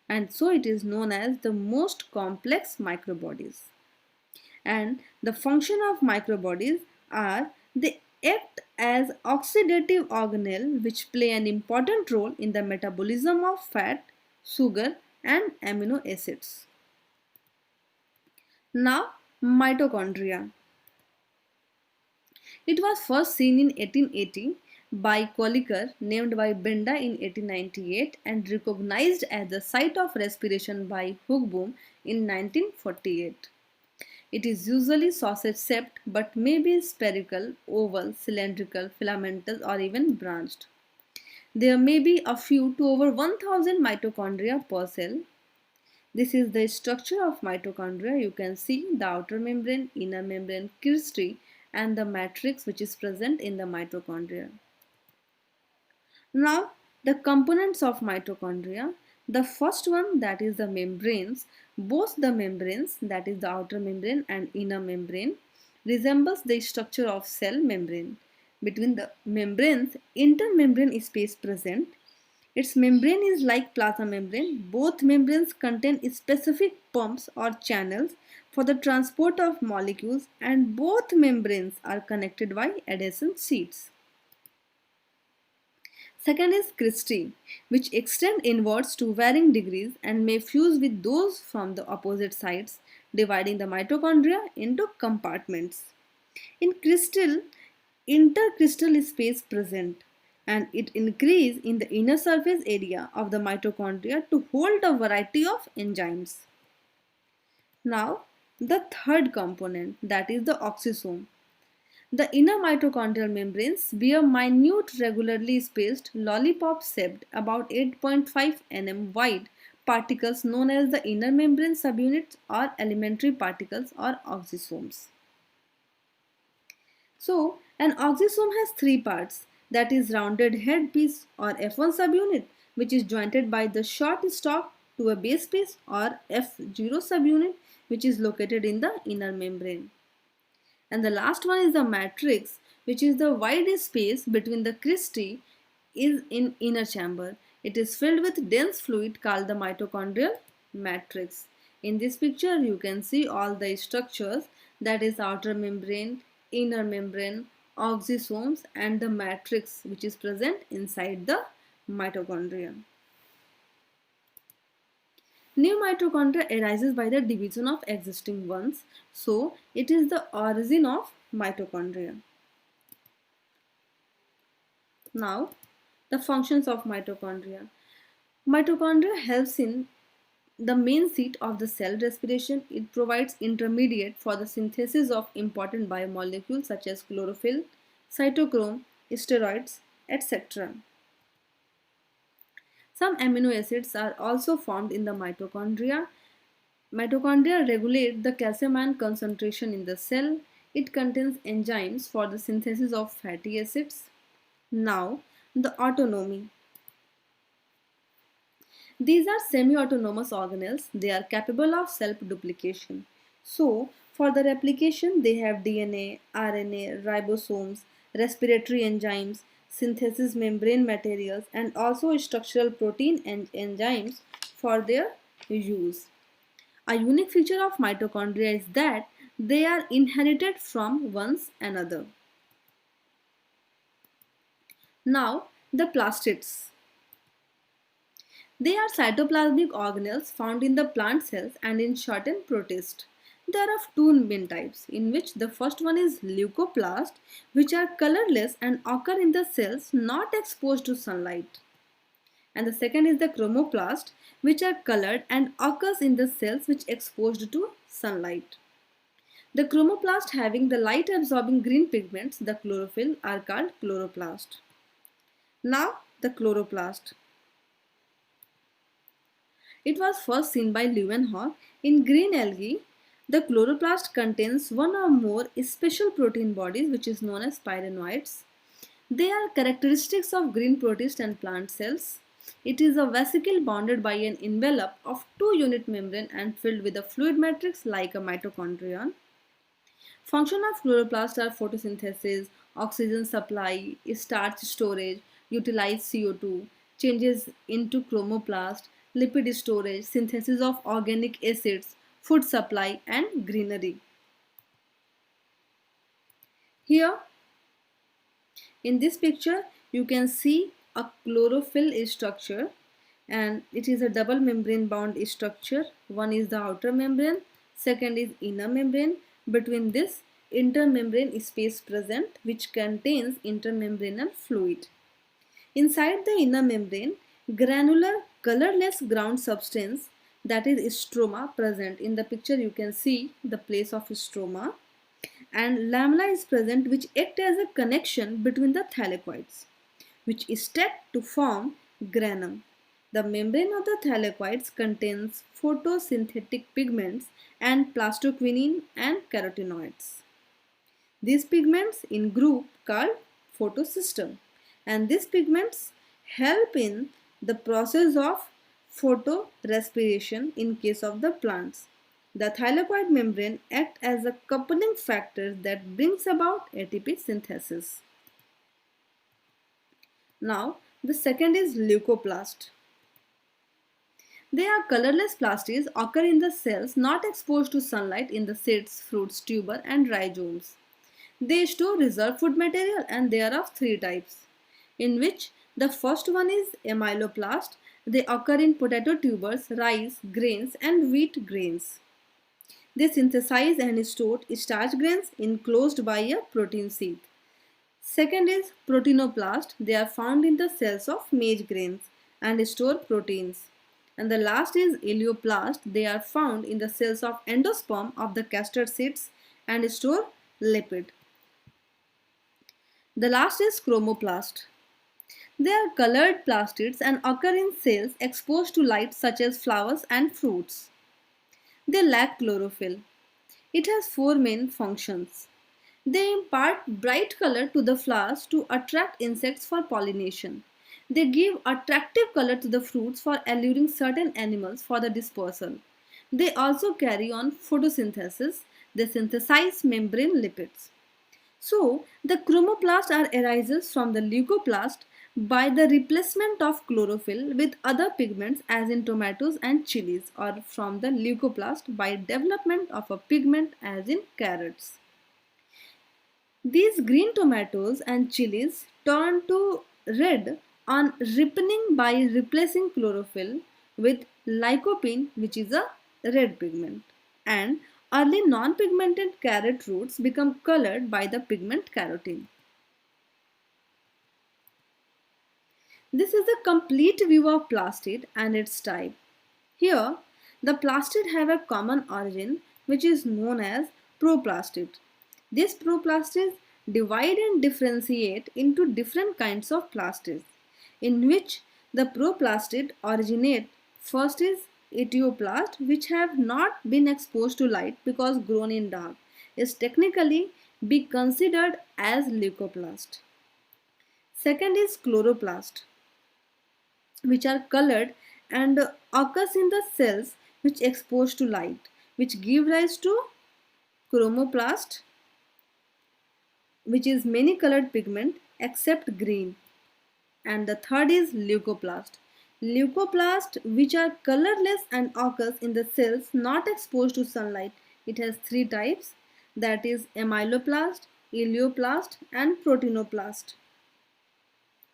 and so it is known as the most complex microbodies. And the function of microbodies are they act as oxidative organelle which play an important role in the metabolism of fat, sugar and amino acids. Now, mitochondria. It was first seen in 1880 by Kolliker, named by Benda in 1898 and recognized as the site of respiration by Hugboom in 1948. It is usually sausage-shaped but may be spherical, oval, cylindrical, filamentous or even branched. There may be a few to over 1000 mitochondria per cell. This is the structure of mitochondria. You can see the outer membrane, inner membrane, cristae and the matrix which is present in the mitochondria. Now, the components of mitochondria. The first one, that is the membranes. Both the membranes, that is the outer membrane and inner membrane, resembles the structure of cell membrane. Between the membranes, intermembrane space present. Its membrane is like plasma membrane. Both membranes contain specific pumps or channels for the transport of molecules, and both membranes are connected by adjacent sheets. Second is cristae, which extend inwards to varying degrees and may fuse with those from the opposite sides, dividing the mitochondria into compartments. In crystal, intercrystal space present, and it increase in the inner surface area of the mitochondria to hold a variety of enzymes. Now, the third component, that is the oxysome. The inner mitochondrial membranes bear minute, regularly spaced, lollipop-shaped, about 8.5 nm wide particles known as the inner membrane subunits or elementary particles or oxysomes. So, an oxysome has three parts, that is rounded head piece or F1 subunit which is jointed by the short stalk to a base piece or F0 subunit which is located in the inner membrane. And the last one is the matrix, which is the wide space between the cristae is in inner chamber. It is filled with dense fluid called the mitochondrial matrix. In this picture you can see all the structures, that is outer membrane, inner membrane, oxysomes and the matrix which is present inside the mitochondria. New mitochondria arises by the division of existing ones, so it is the origin of mitochondria. Now, the functions of mitochondria. Mitochondria helps in the main seat of the cell respiration. It provides intermediate for the synthesis of important biomolecules such as chlorophyll, cytochrome, steroids, etc. Some amino acids are also formed in the mitochondria. Mitochondria regulate the calcium ion concentration in the cell. It contains enzymes for the synthesis of fatty acids. Now, the autonomy. These are semi-autonomous organelles. They are capable of self-duplication. So, for the replication, they have DNA, RNA, ribosomes, respiratory enzymes, synthesis membrane materials, and also structural protein and enzymes for their use. A unique feature of mitochondria is that they are inherited from one another. Now, the plastids. They are cytoplasmic organelles found in the plant cells and in certain protists. There are of two main types, in which the first one is leucoplast, which are colorless and occur in the cells not exposed to sunlight. And the second is the chromoplast, which are colored and occurs in the cells which exposed to sunlight. The chromoplast having the light absorbing green pigments, the chlorophyll, are called chloroplast. Now, the chloroplast. It was first seen by Leeuwenhoek. In green algae, the chloroplast contains one or more special protein bodies which is known as pyrenoids. They are characteristics of green protist and plant cells. It is a vesicle bounded by an envelope of two unit membrane and filled with a fluid matrix like a mitochondrion. Function of chloroplast are photosynthesis, oxygen supply, starch storage, utilize CO2, changes into chromoplast, lipid storage, synthesis of organic acids, food supply and greenery. Here in this picture you can see a chlorophyll structure, and it is a double membrane bound structure. One is the outer membrane, second is inner membrane. Between this intermembrane space present which contains intermembranal fluid. Inside the inner membrane, granular colorless ground substance, that is stroma, present. In the picture you can see the place of stroma, and lamella is present which act as a connection between the thylakoids, which stack to form granum. The membrane of the thylakoids contains photosynthetic pigments and plastoquinin and carotenoids. These pigments in group called photosystem, and these pigments help in the process of photorespiration in case of the plants. The thylakoid membrane acts as a coupling factor that brings about ATP synthesis. Now, the second is leucoplast. They are colorless plastids occur in the cells not exposed to sunlight in the seeds, fruits, tuber and rhizomes. They store reserve food material, and they are of three types, in which the first one is amyloplast. They occur in potato tubers, rice, grains and wheat grains. They synthesize and store starch grains enclosed by a protein sheath. Second is proteinoplast. They are found in the cells of maize grains and store proteins. And the last is elioplast. They are found in the cells of endosperm of the castor seeds and store lipid. The last is chromoplast. They are colored plastids and occur in cells exposed to light such as flowers and fruits. They lack chlorophyll. It has four main functions. They impart bright color to the flowers to attract insects for pollination. They give attractive color to the fruits for alluring certain animals for the dispersal. They also carry on photosynthesis. They synthesize membrane lipids. So, the chromoplast arises from the leucoplast by the replacement of chlorophyll with other pigments as in tomatoes and chilies, or from the leucoplast by development of a pigment as in carrots. These green tomatoes and chilies turn to red on ripening by replacing chlorophyll with lycopene, which is a red pigment, and early non-pigmented carrot roots become colored by the pigment carotene. This is the complete view of plastid and its type. Here, the plastid have a common origin which is known as proplastid. These proplastids divide and differentiate into different kinds of plastids, in which the proplastid originate. First is etioplast, which have not been exposed to light because grown in dark, is technically be considered as leucoplast. Second is chloroplast, which are colored and occurs in the cells which exposed to light, which give rise to chromoplast, which is many colored pigment except green. And the third is leucoplast. Leucoplast, which are colorless and occurs in the cells not exposed to sunlight. It has three types, that is amyloplast, elioplast and proteinoplast,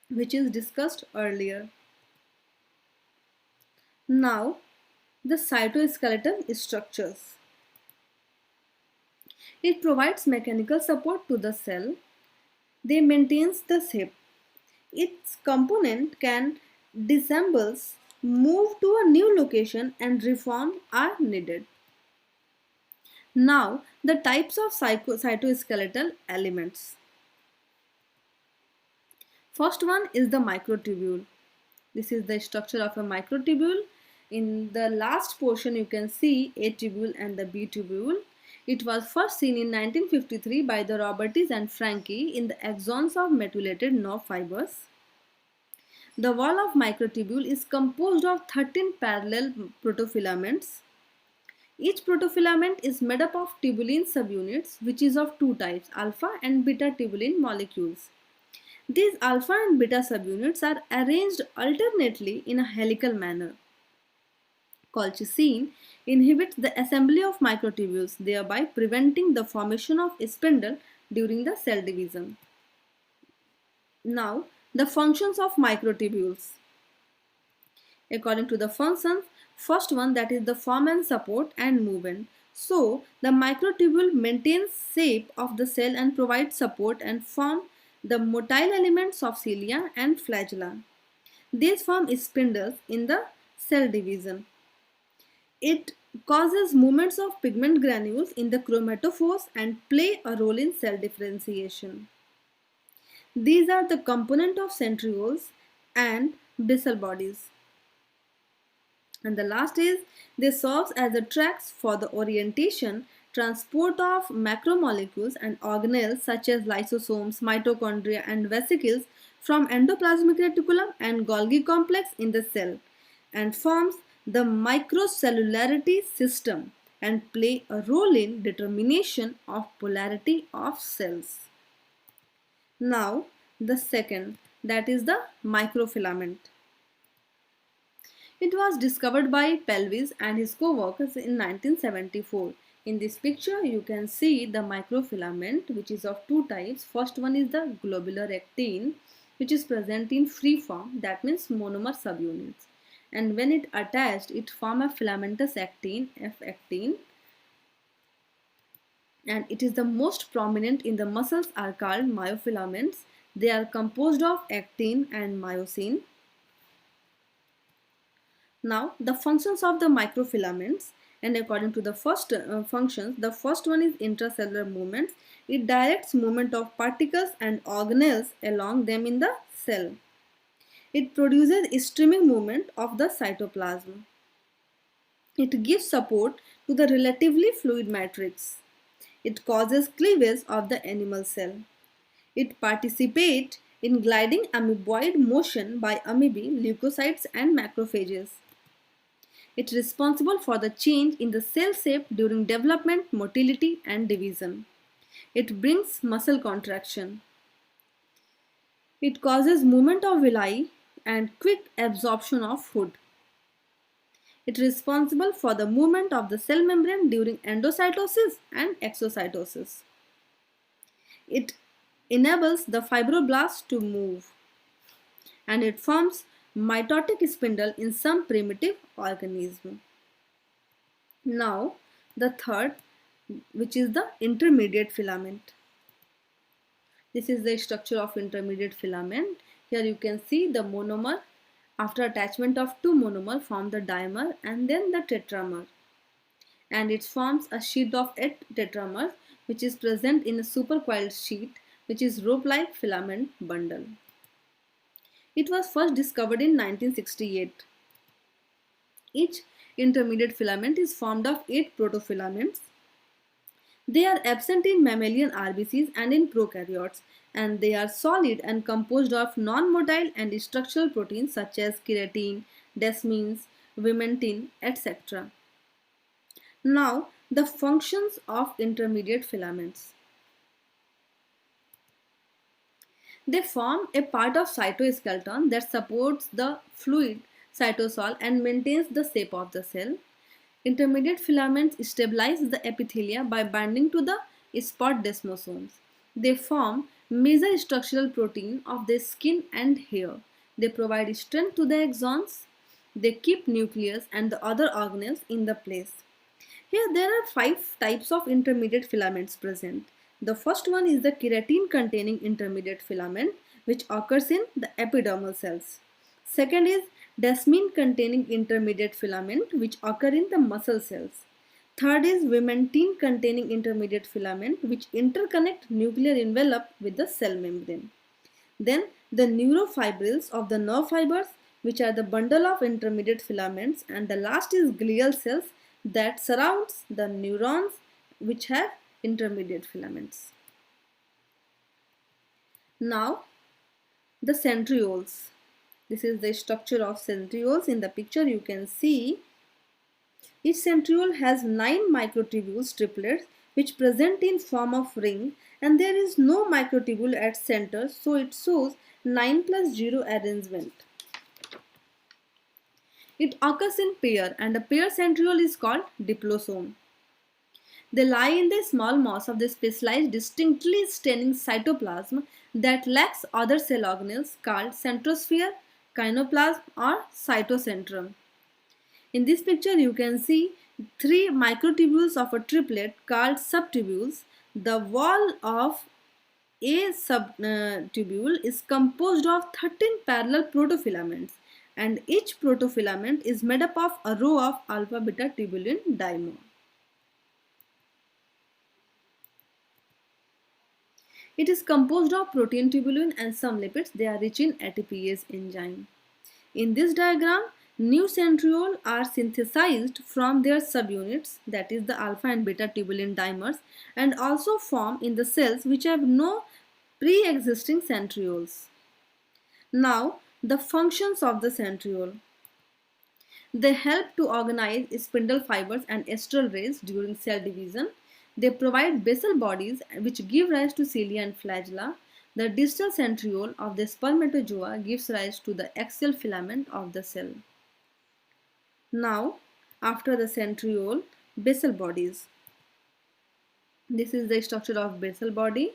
which is discussed earlier. Now, the cytoskeletal structures. It provides mechanical support to the cell. They maintains the shape. Its component can disassembles, move to a new location and reform are needed. Now, the types of cytoskeletal elements. First one is the microtubule. This is the structure of a microtubule. In the last portion you can see A tubule and the B tubule. It was first seen in 1953 by the Robertis and Franke in the axons of methylated nerve fibers. The wall of microtubule is composed of 13 parallel protofilaments. Each protofilament is made up of tubulin subunits, which is of two types, alpha and beta tubulin molecules. These alpha and beta subunits are arranged alternately in a helical manner. Colchicine inhibits the assembly of microtubules, thereby preventing the formation of spindle during the cell division. Now, the functions of microtubules. According to the functions, first one, that is the form and support and movement. So, the microtubule maintains shape of the cell and provides support and form the motile elements of cilia and flagella. These form spindles in the cell division. It causes movements of pigment granules in the chromatophores and play a role in cell differentiation. These are the component of centrioles and basal bodies. And the last is they serve as the tracks for the orientation, transport of macromolecules and organelles such as lysosomes, mitochondria and vesicles from endoplasmic reticulum and Golgi complex in the cell and forms the microcellularity system and play a role in determination of polarity of cells. Now the second, that is the microfilament. It was discovered by Pelvis and his co-workers in 1974. In this picture, you can see the microfilament, which is of two types. First one is the globular actin, which is present in free form, that means monomer subunits. And when it attached, it form a filamentous actin, F-actin. And it is the most prominent in the muscles are called myofilaments. They are composed of actin and myosin. Now, the functions of the microfilaments, and according to the first functions, the first one is intracellular movements. It directs movement of particles and organelles along them in the cell. It produces streaming movement of the cytoplasm. It gives support to the relatively fluid matrix. It causes cleavage of the animal cell. It participates in gliding amoeboid motion by amoebae, leukocytes and macrophages. It is responsible for the change in the cell shape during development, motility and division. It brings muscle contraction. It causes movement of villi and quick absorption of food. It is responsible for the movement of the cell membrane during endocytosis and exocytosis. It enables the fibroblasts to move, and it forms mitotic spindle in some primitive organism. Now, the third, which is the intermediate filament. This is the structure of intermediate filament. Here you can see the monomer. After attachment of two monomer form the dimer and then the tetramer. And it forms a sheet of 8 tetramers which is present in a supercoiled sheet which is rope-like filament bundle. It was first discovered in 1968. Each intermediate filament is formed of 8 protofilaments. They are absent in mammalian RBCs and in prokaryotes, and they are solid and composed of non-motile and structural proteins such as keratin, desmins, vimentin, etc. Now, the functions of intermediate filaments. They form a part of cytoskeleton that supports the fluid cytosol and maintains the shape of the cell. Intermediate filaments stabilize the epithelia by binding to the spot desmosomes. They form major structural protein of the skin and hair. They provide strength to the axons. They keep nucleus and the other organelles in the place. Here there are 5 types of intermediate filaments present. The first one is the keratin containing intermediate filament which occurs in the epidermal cells. Second is desmin containing intermediate filament which occur in the muscle cells. Third is vimentin containing intermediate filament which interconnect nuclear envelope with the cell membrane. Then the neurofibrils of the nerve fibers which are the bundle of intermediate filaments, and the last is glial cells that surrounds the neurons which have intermediate filaments. Now the centrioles. This is the structure of centrioles. In the picture you can see each centriole has 9 microtubules triplets which present in form of ring, and there is no microtubule at center, so it shows 9 plus 0 arrangement. It occurs in pair, and a pair centriole is called diplosome. They lie in the small mass of the specialized distinctly staining cytoplasm that lacks other cell organelles called centrosphere, kinoplasm or cytocentrum. In this picture you can see 3 microtubules of a triplet called subtubules. The wall of a subtubule is composed of 13 parallel protofilaments, and each protofilament is made up of a row of alpha-beta tubulin dimer. It is composed of protein tubulin and some lipids. They are rich in ATPase enzyme. In this diagram, new centrioles are synthesized from their subunits, that is the alpha and beta tubulin dimers, and also form in the cells which have no pre-existing centrioles. Now, the functions of the centriole. They help to organize spindle fibers and astral rays during cell division. They provide basal bodies which give rise to cilia and flagella. The distal centriole of the spermatozoa gives rise to the axial filament of the cell. Now, after the centriole, basal bodies. This is the structure of basal body.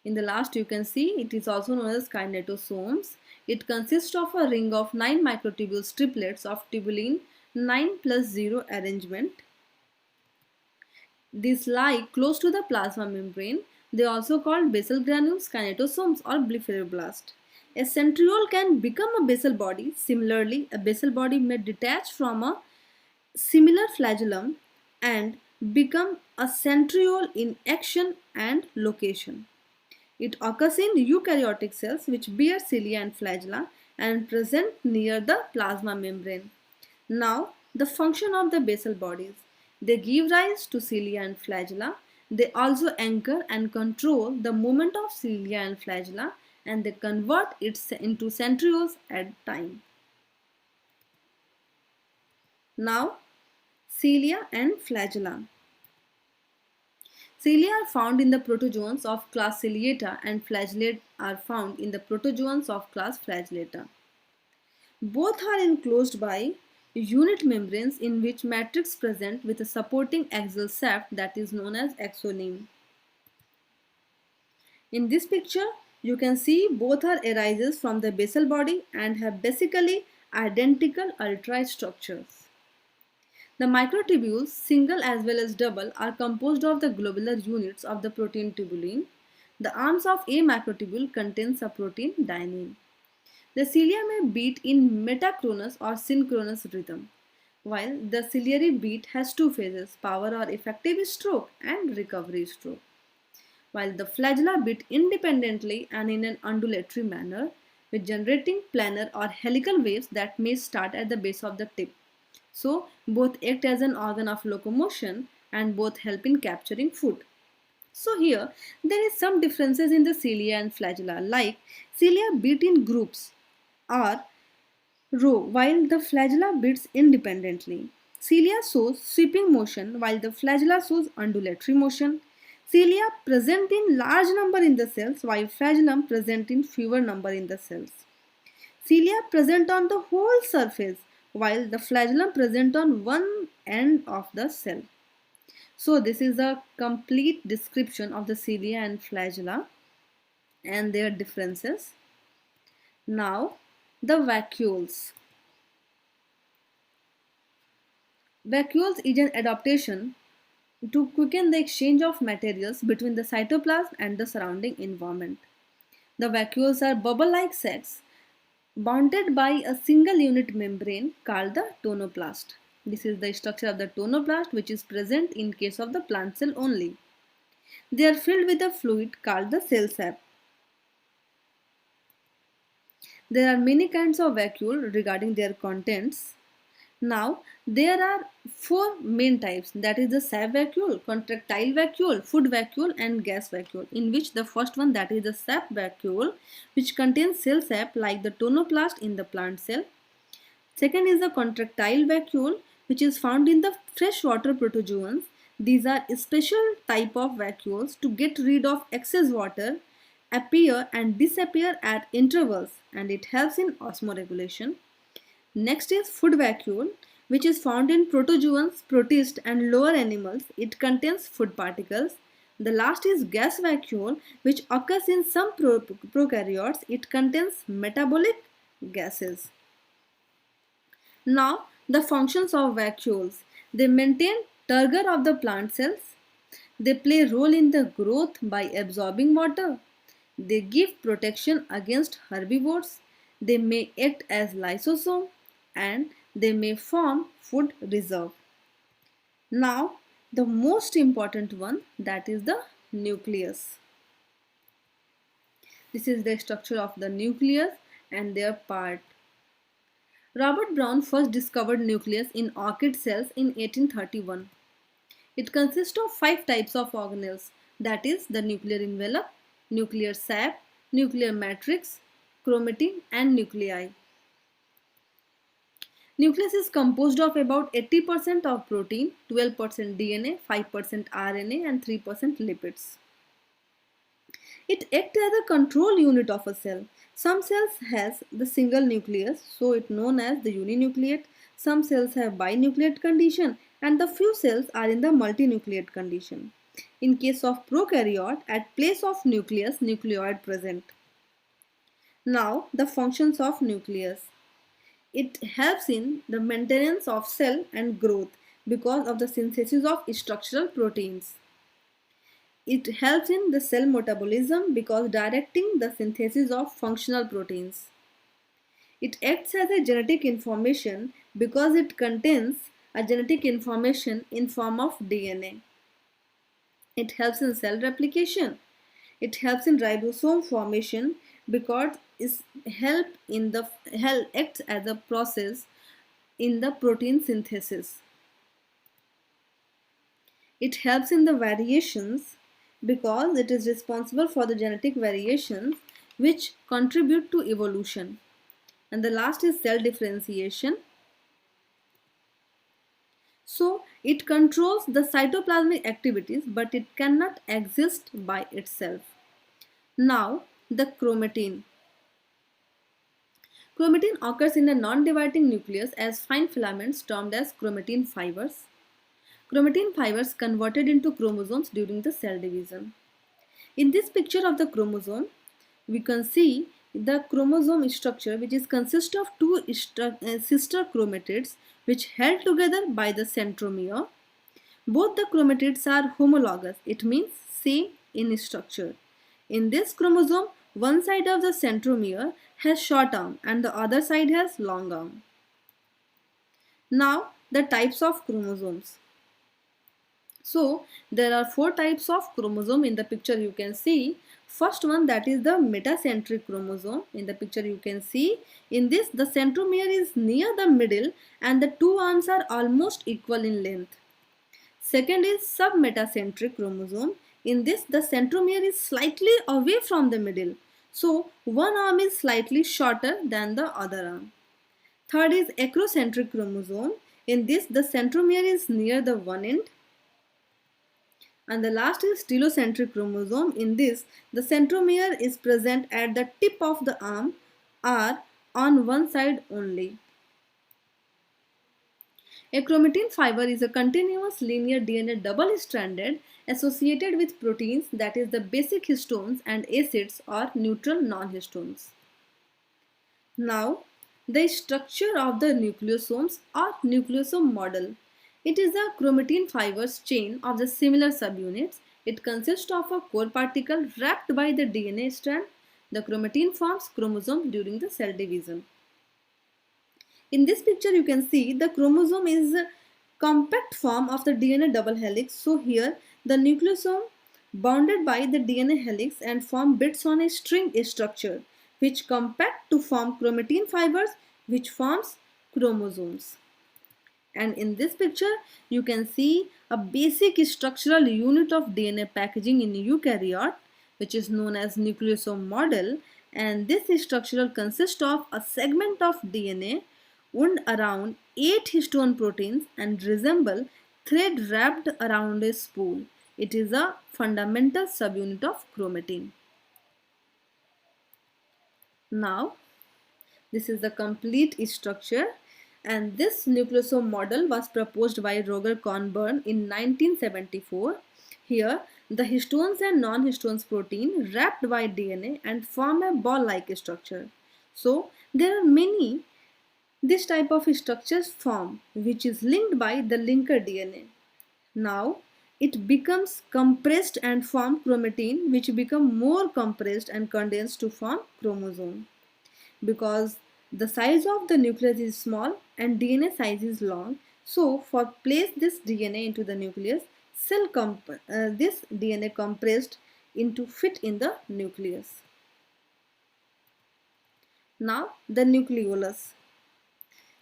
In the last you can see it is also known as kinetosomes. It consists of a ring of 9 microtubules triplets of tubulin 9 plus 0 arrangement. These lie close to the plasma membrane. They are also called basal granules, kinetosomes or blepharoblast. A centriole can become a basal body. Similarly, a basal body may detach from a similar flagellum and become a centriole in action and location. It occurs in eukaryotic cells which bear cilia and flagella and present near the plasma membrane. Now, the function of the basal bodies. They give rise to cilia and flagella. They also anchor and control the movement of cilia and flagella, and they convert it into centrioles at time. Now, cilia and flagella. Cilia are found in the protozoans of class Ciliata, and flagellate are found in the protozoans of class Flagellata. Both are enclosed by unit membranes in which matrix present with a supporting axial shaft that is known as axoneme. In this picture, you can see both are arises from the basal body and have basically identical ultrastructures. The microtubules, single as well as double, are composed of the globular units of the protein tubulin. The arms of a microtubule contains a protein dynein. The cilia may beat in metachronous or synchronous rhythm, while the ciliary beat has two phases, power or effective stroke and recovery stroke, while the flagella beat independently and in an undulatory manner, with generating planar or helical waves that may start at the base of the tip. So, both act as an organ of locomotion and both help in capturing food. So here, there is some differences in the cilia and flagella, like cilia beat in groups or row while the flagella beats independently. Cilia shows sweeping motion while the flagella shows undulatory motion. Cilia present in large number in the cells while flagellum present in fewer number in the cells. Cilia present on the whole surface while the flagellum present on one end of the cell. So this is a complete description of the cilia and flagella and their differences. Now the vacuoles. Vacuoles is an adaptation to quicken the exchange of materials between the cytoplasm and the surrounding environment. The vacuoles are bubble-like sacs bounded by a single unit membrane called the tonoplast. This is the structure of the tonoplast, which is present in case of the plant cell only. They are filled with a fluid called the cell sap. There are many kinds of vacuole regarding their contents. Now, there are four main types, that is the sap vacuole, contractile vacuole, food vacuole and gas vacuole, in which the first one, that is the sap vacuole, which contains cell sap like the tonoplast in the plant cell. Second is the contractile vacuole, which is found in the freshwater protozoans. These are a special type of vacuoles to get rid of excess water, appear and disappear at intervals, and it helps in osmoregulation. Next is food vacuole, which is found in protozoans, protists and lower animals. It contains food particles. The last is gas vacuole, which occurs in some prokaryotes. It contains metabolic gases. Now, the functions of vacuoles. They maintain turgor of the plant cells. They play a role in the growth by absorbing water. They give protection against herbivores. They may act as lysosome and they may form food reserve. Now, the most important one, that is the nucleus. This is the structure of the nucleus and their part. Robert Brown first discovered nucleus in orchid cells in 1831. It consists of 5 types of organelles, that is the nuclear envelope, nuclear sap, nuclear matrix, chromatin and nuclei. Nucleus is composed of about 80% of protein, 12% DNA, 5% RNA and 3% lipids. It acts as a control unit of a cell. Some cells has the single nucleus, so it known as the uninucleate. Some cells have binucleate condition and the few cells are in the multinucleate condition. In case of prokaryote, at place of nucleus, nucleoid present. Now, the functions of nucleus. It helps in the maintenance of cell and growth because of the synthesis of structural proteins. It helps in the cell metabolism because directing the synthesis of functional proteins. It acts as a genetic information because it contains a genetic information in form of DNA. It helps in cell replication. It helps in ribosome formation because it acts as a process in the protein synthesis. It helps in the variations because it is responsible for the genetic variations which contribute to evolution. And the last is cell differentiation. So it controls the cytoplasmic activities, but it cannot exist by itself. Now the chromatin. Chromatin occurs in a non-dividing nucleus as fine filaments termed as chromatin fibers. Chromatin fibers converted into chromosomes during the cell division. In this picture of the chromosome, we can see the chromosome structure, which is consist of two sister chromatids which held together by the centromere. Both the chromatids are homologous, it means same in structure. In this chromosome, one side of the centromere has short arm and the other side has long arm. Now the types of chromosomes. So there are four types of chromosome in the picture you can see. First one, that is the metacentric chromosome. In the picture you can see, in this the centromere is near the middle and the two arms are almost equal in length. Second is submetacentric chromosome. In this the centromere is slightly away from the middle. So one arm is slightly shorter than the other arm. Third is acrocentric chromosome. In this the centromere is near the one end. And the last is telocentric chromosome. In this, the centromere is present at the tip of the arm or on one side only. A chromatin fiber is a continuous linear DNA double-stranded associated with proteins, that is the basic histones and acids or neutral non-histones. Now, the structure of the nucleosomes or nucleosome model. It is a chromatin fibers chain of the similar subunits. It consists of a core particle wrapped by the DNA strand. The chromatin forms chromosome during the cell division. In this picture you can see the chromosome is a compact form of the DNA double helix. So here the nucleosome bounded by the DNA helix and form bits on a string structure which compact to form chromatin fibers which forms chromosomes. And in this picture you can see a basic structural unit of DNA packaging in eukaryote, which is known as nucleosome model, and this structural consists of a segment of DNA wound around 8 histone proteins and resemble thread wrapped around a spool. It is a fundamental subunit of chromatin. Now this is the complete structure, and this nucleosome model was proposed by Roger Kornborn in 1974. Here the histones and non-histones protein wrapped by DNA and form a ball-like structure. So there are many this type of structures form which is linked by the linker DNA. Now it becomes compressed and form chromatin, which become more compressed and condensed to form chromosome. Because the size of the nucleus is small and DNA size is long, so for place this DNA into the nucleus, this DNA compressed into fit in the nucleus. Now the nucleolus.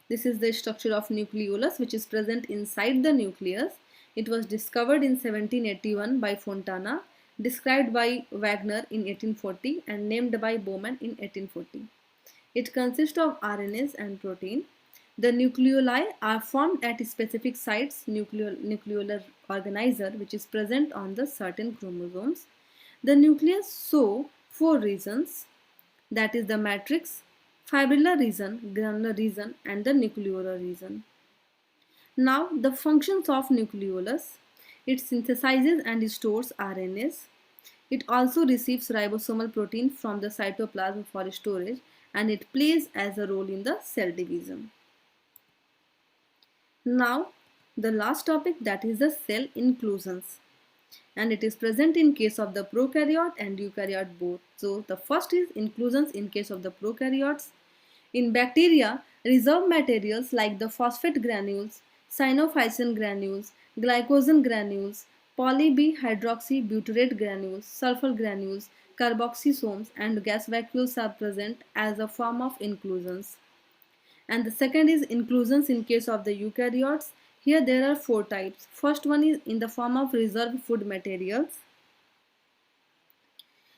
This is the structure of nucleolus which is present inside the nucleus. It was discovered in 1781 by Fontana, described by Wagner in 1840 and named by Bowman in 1840. It consists of RNAs and protein. The nucleoli are formed at specific sites, nucleolar organizer, which is present on the certain chromosomes. The nucleus shows four regions, that is the matrix, fibrillar region, granular region, and the nucleolar region. Now the functions of nucleolus. It synthesizes and stores RNAs. It also receives ribosomal protein from the cytoplasm for storage, and it plays as a role in the cell division. Now the last topic, that is the cell inclusions, and it is present in case of the prokaryote and eukaryote both. So the first is inclusions in case of the prokaryotes. In bacteria, reserve materials like the phosphate granules, cyanophycin granules, glycogen granules, poly B hydroxybutyrate granules, sulfur granules, carboxysomes, and gas vacuoles are present as a form of inclusions. And the second is inclusions in case of the eukaryotes. Here there are four types. First one is in the form of reserved food materials.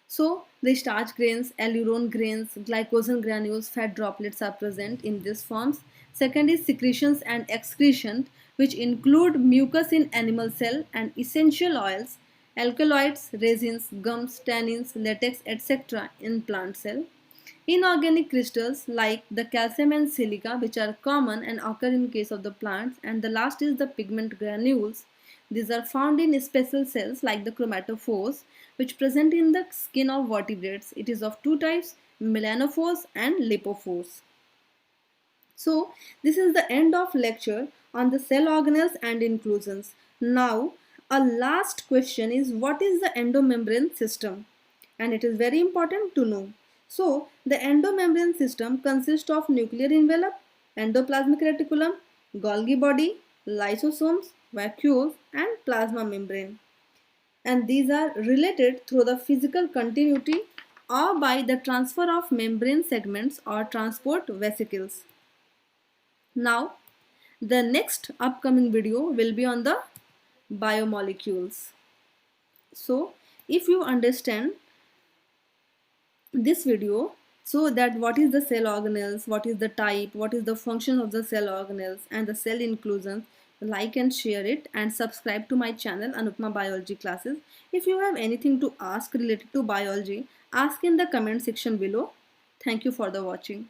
So the starch grains, allurone grains, glycogen granules, fat droplets are present in these forms. Second is secretions and excretion, which include mucus in animal cell and essential oils, alkaloids, resins, gums, tannins, latex, etc. in plant cell. Inorganic crystals like the calcium and silica, which are common and occur in case of the plants. And the last is the pigment granules. These are found in special cells like the chromatophores, which present in the skin of vertebrates. It is of two types, melanophores and lipophores. So this is the end of lecture on the cell organelles and inclusions. Now a last question is, what is the endomembrane system? And it is very important to know. So, the endomembrane system consists of nuclear envelope, endoplasmic reticulum, Golgi body, lysosomes, vacuoles, and plasma membrane. And these are related through the physical continuity or by the transfer of membrane segments or transport vesicles. Now, the next upcoming video will be on the biomolecules. So, if you understand this video, so that what is the cell organelles, what is the type, what is the function of the cell organelles and the cell inclusions, like and share it and subscribe to my channel Anupma Biology Classes. If you have anything to ask related to biology, ask in the comment section below. Thank you for the watching.